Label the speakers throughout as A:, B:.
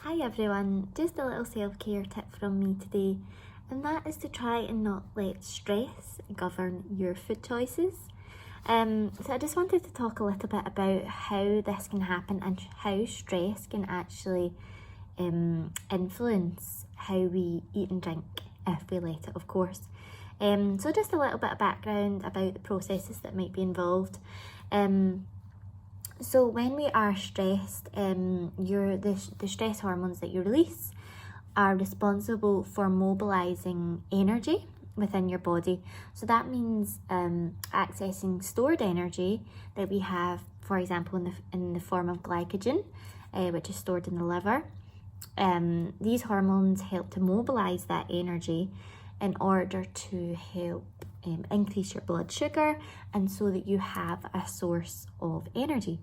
A: Hi everyone, just a little self-care tip from me today, and that is to try and not let stress govern your food choices. So I just wanted to talk a little bit about how this can happen and how stress can actually influence how we eat and drink if we let it, of course. So just a little bit of background about the processes that might be involved. So when we are stressed, the stress hormones that you release are responsible for mobilizing energy within your body. So that means accessing stored energy that we have, for example, in the form of glycogen, which is stored in the liver. These hormones help to mobilize that energy in order to help increase your blood sugar, and so that you have a source of energy.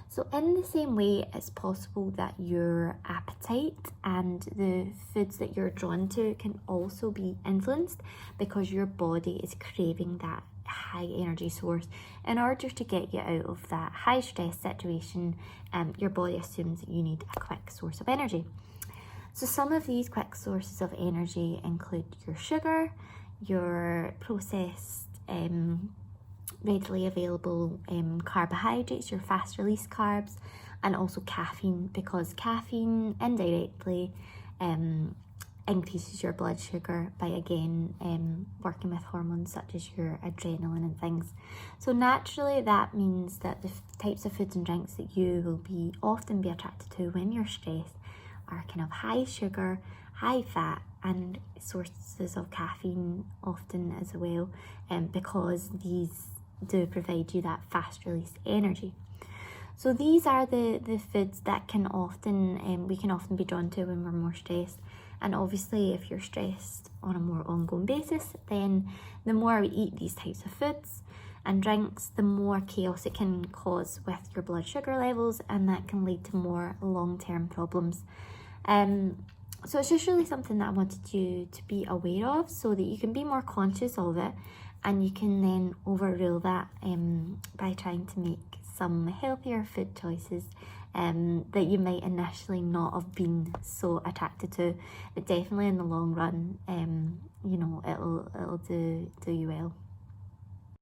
A: So in the same way, it's possible that your appetite and the foods that you're drawn to can also be influenced because your body is craving that high energy source. In order to get you out of that high stress situation, your body assumes that you need a quick source of energy. So some of these quick sources of energy include your sugar, your processed, readily available carbohydrates, your fast release carbs, and also caffeine, because caffeine indirectly increases your blood sugar by again working with hormones such as your adrenaline and things. So naturally that means that the types of foods and drinks that you will often be attracted to when you're stressed are kind of high sugar, high fat, and sources of caffeine often as well, because these do provide you that fast release energy. So these are the foods that we can often be drawn to when we're more stressed. And obviously if you're stressed on a more ongoing basis, then the more we eat these types of foods and drinks, the more chaos it can cause with your blood sugar levels, and that can lead to more long-term problems. So it's just really something that I wanted you to be aware of so that you can be more conscious of it, and you can then overrule that by trying to make some healthier food choices that you might initially not have been so attracted to, but definitely in the long run, it'll do you well.